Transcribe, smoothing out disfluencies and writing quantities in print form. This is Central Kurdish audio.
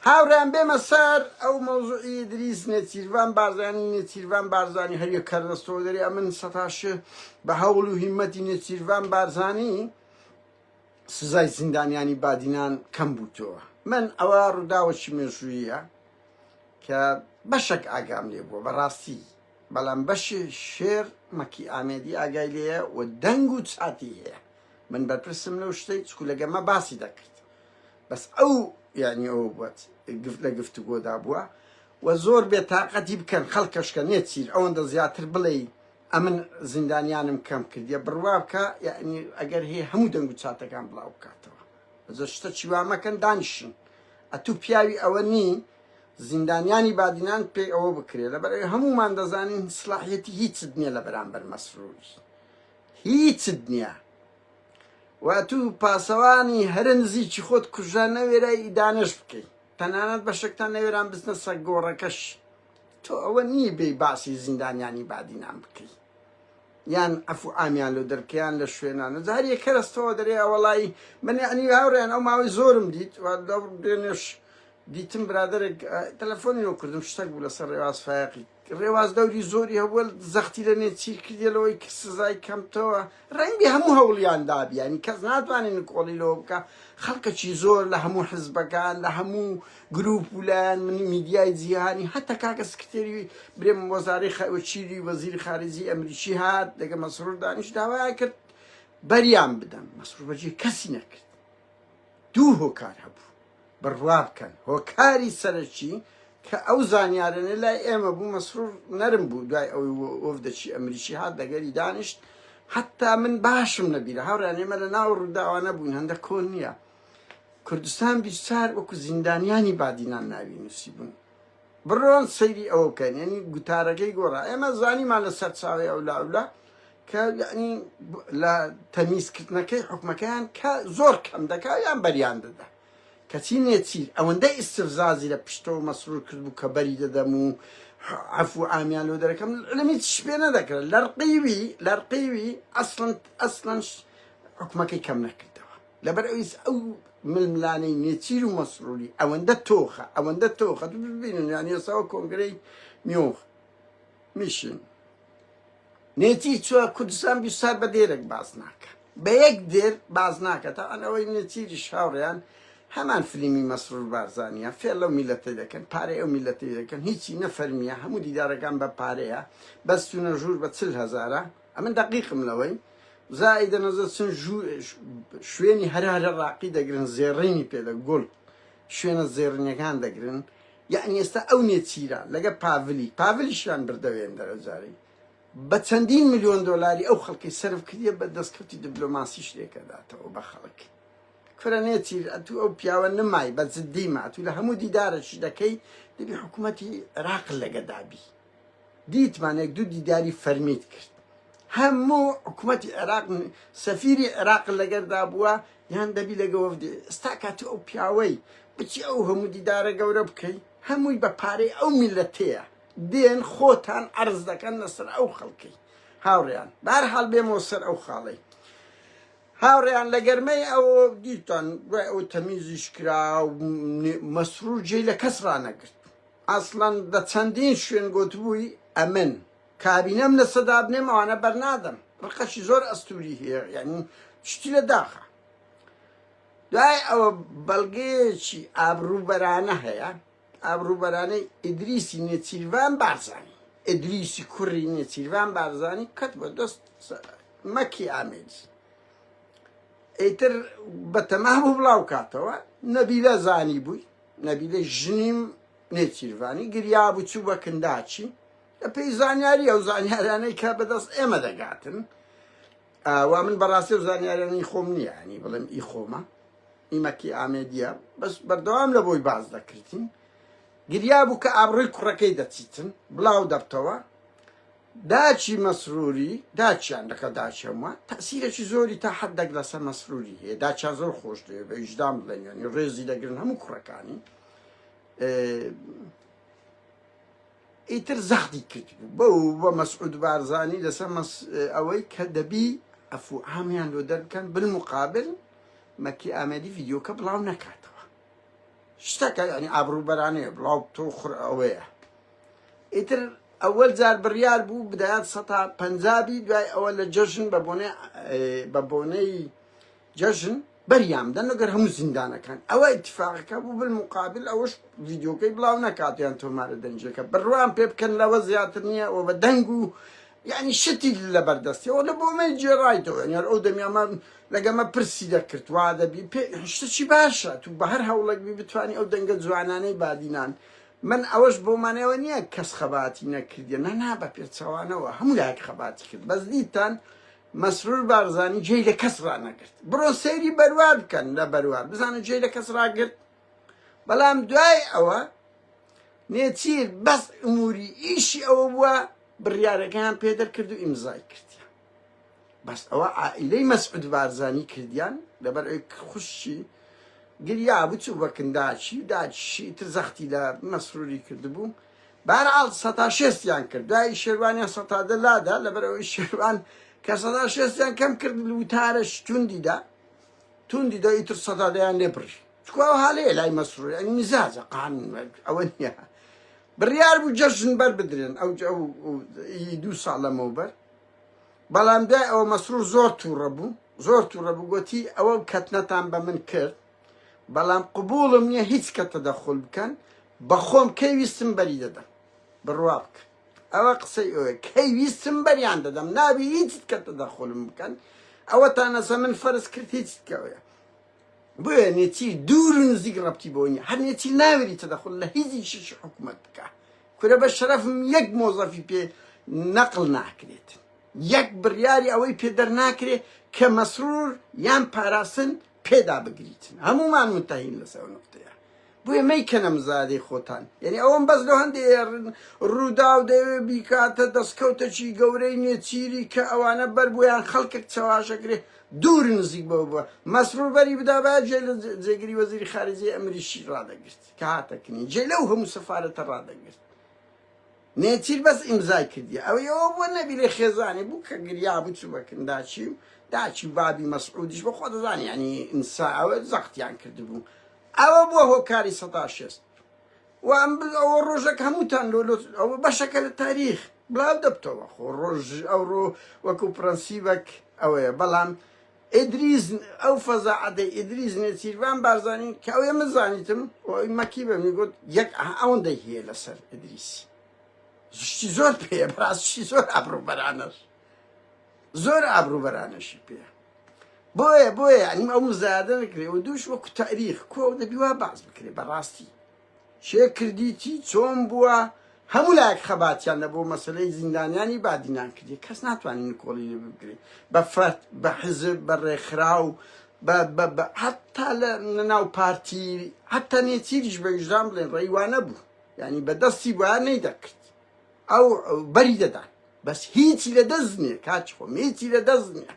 هاوڕێیان بێمە سەر ئەو مەوزوعی ئیدریس نێچیروان بارزانی نێچیروان بارزانی هەر یەک کەردەستەوە دەرێ من سەتاش بە هەوڵ و هیمەتی نێچیروان بارزانی سزای زیندانیانی بادینان کەم بووتەوە. من ئەوە ڕووداوەکی مێژوویە کە بەشێک ئاگام لێ بووە بەڕاستی، بەڵام بەشی شێر مەکی ئامێدی ئاگای لێیە و دەنگ و چاتی هەیە. من بەرپرسم لەو شتەی چکو لەگەمە باسی دەکرد، بەس ئەو یعنی ئەو بووە لە گفتوگۆدا بووە و زۆر بێتاقەتی بکەن خەڵکەشکە نێچیر ئەوەندە زیاتر بڵێ ئەمن زیندانیانم کەم کردیە بڕوا بکە، یعنی ئەگەر هەیە هەموو دەنگ و چاتەکان بڵاو بکاتەوە. بەزە شتە چیوامەکەن دانیشن ئەتوو پیاوی ئەوە نی زیندانیانی بادینان پێی ئەوە بکرێت لەبەر هەمومان دەزانین سلاحیەتی هیچت نییە لە بەرامبەر مەسرووری، هیچت نییە. واتوو پاسەوانی هەرە نزیکی خۆت کوژە نەوێرای دانش بکەیت، تەنانەت بەشێکتان نەوێران بستنە سەر گۆڕەکەش. تۆ ئەوە نییە بێ باسی زیندانیانی بادینان بکەیت یان ئەفو ئامیان لە دەرکیان لە شوێنان جار یەکە ڕستەوە دەرێ وەڵی من ئەنی هاوڕێن ئەو ماوەی زۆرم دیت دێنێش دیتم برادێک تەلەفۆنی وە کردم شتێک بوو لەسەر ڕێواز فایقی ڕێواز دەوری زۆری هەبووە زەختی لە نێچیر کردێلەوەی کە سزای کەمتەوە ڕەنگی هەموو هەوڵیان دابی ینی کەس ناتوانین کۆڵی لەوە بکە. خەڵکەکی زۆر لە هەموو حزبەکان لە هەموو گروپ و لایەن میدیای جیهانی هەتا کاکە سکرتێری برێم وەزارەی چیری وەزیری خارجی ئەمریکی هات لەگە مەسرور دانیش داوای کرد بەریان بدەن. مەسرور بەجێ کەسی نەکرد، دوو هۆکار هەبوو بڕوا بکەن. هۆکاری سەرەکی کە ئەو زانیارانە لای ئێمە بوو مەسرور نەرم بوو دوای ئەوەی وەفدەچی ئەمریکی هات لەگەری دانیشت حتا من باشم نەبیرە هاوڕیان ئێمە لە ناو ڕووداوانە بووین هەندە کۆن نییە. کوردستان بیرسار وەکو زیندانیانی بادینان ناوی نووسی بوون. بڕۆن سەیری ئەوە بکەن ینی گوتارەکەی گۆڕا ئێمە زانیمان لەسەر چاوی ئەولاولا کە یعنی لە تەمیزکردنەکەی حکومەکەیان کە زۆر کەم دەکا یان بەریان دەدا. کەچی نێچیر ئەوەندەی ئیستفزازی لە پشتەوە مەسرور کرد بوو کە بەری دەدەم و عەفو ئامیان لۆ دەرەکەم لەمی تش پێ نەدەکرێت لەرقیوی ئەسڵەن حکومەکەی کەم نەکردەوە لەبەر ئەو ململانەی نێچیر و مەسروری ئەوەندە تۆخە تو ببینن یانی ئێساوە کۆنگرەی میۆخ میشن نێچیر چووە کوردستان بیرسار بە دێرێک باز ناکە بە یەک دێر باز ناکە تا ئەوەی نێچیری شاوڕیان هەمان فلیمی مەسرور بارزانیە فێر لەو میلەتەی دەکەن پارەی ئەو میلەتەی دەکەن هیچی نەفەرمیە هەموو دیدارەکان بە پارەیە بەستونە ژوور بە 40,000 ئەمن دەقیقم لەوەی زائیدە نەزە چن شوێنی هەرە ڕاقی دەگرن زێڕینی پێدە گوڵ شوێنە زێڕنیەکان دەگرن یعنی ئێستا ئەو نێچیرە لەگە پاڤلیشیان بردەوێن دەرەجاری بە چەندین ملیۆن دۆلاری ئەو خەڵکی سەرف کردیە بە دەستکەوتی دیبلۆماسیش لێکەداتەوە بە خەڵکی کورە نێچیر ئەتوو ئەو پیاوە نمای بە جددی ماتوو لە هەموو دیدارەشی دەکەی دەبی حکوومەتی عێراق لەگەدابی دیتمانێک دوو دیداری فەرمیت کرد هەموو حکوومەتی عێراق سەفیری عێراق لەگەردا بووە یان دەبی لەگە وەفدێ ئێستا کاتی ئەو پیاوەی بچی ئەو هەموو دیدارە گەورە بکەی هەمووی بە پارەی ئەو میلەتەیە دێن خۆتان عەرز دەکەن لەسەر ئەو خەڵکی هاوڕێیان بەهەرحاڵ بێمەوە سەر ئەو خاڵەی هاوڕێیان لە گەرمەی ئەو دیتان دوای ئەو تەمیزیش کرا و مەسرور جێی لە کەس ڕانەگرت ئەسڵەن دە چەندین شوێن گوتبووی ئەمن کابینەم لە سەدا بنێم ئەوانە بەرنادەم ڕقەشی زۆر ئەستوری هەیە یعنی شتی لە داخە دوای ئەوە بەڵگەیەکی ئابروبەرانە هەیە ئابروبەرانەی ئیدریسی نێچیروان بارزانی ئیدریسی کوڕی نێچیروان بارزانی کەت بە دەست مەکی ئامێدی ئیتر بەتەما بوو بڵاو کاتەوە نەبیلە زانی بووی نەبیلە ژنیم نێچیروانی گریا بوو چوو بە کنداچی لە پێی زانیاری ئەو زانیارانەی کە بەدەست ئێمە دەگاتن وا من بەڕاستی و زانیارانی خۆم نییە ینی بڵێم ئی خۆمە ئیمەکی ئامێدیە بەس بەردەوام لە بۆی باز دەکردین گریا بوو کە ئابڕووی کوڕەکەی دەچیتن بڵاو دەبتەوە داچی مەسروری داچیان دەکە داچەمە تەسیرێکی زۆری تا حەدێک لەسەر مەسروری هەیە داچیان زۆر خۆش دەوێت بە ویژدان بڵێن ینی ڕێزی دەگرن هەموو کوڕەکانی ئیتر زەختی کرد بوو بە مەسعود بارزانی لەسەر ئەوەی کە دەبی ئەفو ئامیان لۆ دەربکەن بالمقابل مەکی ئامێدی ڤیدیۆکە بڵاو نەکاتەوە شتەکە ینی ئابروبەرانەیە بڵاو تۆ خوڕ ئەوەیە ئیتر ئەوەل جار بڕیار بوو بدایات 150 دوای ئەوە لە جەژن بە بۆنەی جەژن بەریامدەن لەگەر هەموو زیندانەکان ئەوە ئیتفاقەکە بوو بالمقابل ئەوەش ڤیدیۆکەی بڵاو نەکاتیان تۆمارە دەنجەکە بڕوان پێ بکەن لەوە زیاتر نییە ئەوە بە دەنگ و یعنی شتی لە بەردەستیەوە لە بۆمەی جێڕایتەوە یار ئەو دەمیامە لەگەمە پرسی دەکرد وا دەبی شتێکی باشە تو بە هەر هەوڵێکبی بتوانانی ئەو دەنگە جوانانەی بادینان من ئەوەش بۆمانەوە نییە کەس خەباتی نەکردە نەنا بە پێچەوانەوە هەموو لایەک خەباتی کرد بەس دیتان مەسرور بارزانی جێی لە کەس ڕانەگرت بڕۆ سەیری بەروار بکەن لە بەروار بزانە جێی لە کەس ڕاگرت بەڵام دوای ئەوە نێچیر بەس ئوموری ئیشی ئەوە بووە بڕیارەکەیان پێدەرکرد و ئیمزای کردیان بەس ئەوە عائیلەی مەسعود بارزانی کردیان لەبەر ئەوەی خوشی گریا بچوو بە کنداچی داچی تر زەختی لە مەسروری کردبوو بەهەرحاڵ 106یان کرد دوای شێروانیان 100 لادا لەبەر ئەوەی شێروان کە 106یان کەم کرد وتارەش توندیدا ئیتر 100یان لێبڕی چکو ئەو هەڵەیە لای مەسرور ئەنی میزاجە قانون ئەوە نییە بڕیار بوو جەژن بەربدرێن ئەو 2 ساڵ لەمەوبەر بەڵام دوای ئەوە مەسرور زۆر تووڕە بوو گوتی ئەوە کەتنەتان بە من کرد بەڵام قبوڵم نییە هیچ کە تەدەخل بکەن بەخۆم کەی ویستم بەری دەدەم بڕوا بکە ئەوە قسەی ئەوەیە کەی ویستم بەریان دەدەم نابی هیچ کە تەدەخلم بکەن ئەوە تانەسە من فەرز کرد هیچ کەوەیە بۆیە نێچیر دوور و نزیک ڕەبتی بۆ نییە هەر نێچیر ناوێری تەدەخل لە هیچی شش حکوومەت بکە کورە بە شەرەفم یەک مۆزەفی پێ نەقڵ ناکرێت یەک بڕیاری ئەوەی پێدەر ناکرێت کە مەسرور یان پاراسن پێدا بگریتن هەمومان متەهین لەسەر نقطەیە بۆیە مەیکەنە مزادەی خۆتان یعنی ئەوەم بەس لەو هەندێک ڕوودا و دەوێ بیکاتە دەستکەوتەکی گەورەی نێچیری کە ئەوانە بەر بۆیان خەڵکێک چاواشەکرێ دوور نزیک بەوە بووە مەسرور بەری بدا باید جێ لە جێگیری وەزیری خارجی ئەمریشی ڕادەگرت کە هاتەکنی جێ لەو هەموو سەفارەتە ڕادەگرت نێچیر بەس ئیمزای کردی ئەوەیەوە بۆ نەبی لێ خێزانی بوو کە گریا بچوو بەکن داچی بابی مەسعودیش بۆ خۆ دەزانی ینی ئینسا ئەوە زەختیان کردبوو ئەوە بووە هۆکاری 106 و ئەوە ڕۆژێک هەمووتان ئەوە بەشەکە لە تاریخ بڵاو دەبتەوە خۆ ڕۆژ ئەوڕۆ وەکو پرەنسیبەک ئەوەیە بەڵام ئیدریس ئەو فەزاعەتەی ئیدریس نێچیروان بارزانی کە ئەوێ من زانیتم مەکی بە میگوت یەک ئەوەندەی هەیە لەسەر ئیدریسی زشتی زۆر پێیە بەڕاستی زۆر ئابروبەرانەشی پێە بۆیە ینی ئەو مزایدە نەکرێ و دووش وەکو تاریخ کۆ دەبی وا باز بکرێ بەڕاستی چێ کردیتی چۆن بووە هەموو لایەک خەباتیان لە بۆ مەسەلەی زیندانیانی بادینان کردی کەس ناتوانین کۆڵی لێ بگرێ بە فەرد بە حزب بە ڕێکخراو حتا لە ناو پارتی حتا نێچیریش بە ویژدان بڵێن ڕێیوانە بوو ینی بەدەستی وایە نەیدەکرد ئەو بەری دەدان بەس هیچی لە دەست نییە کاچ خۆم هیچی لە دەست نییە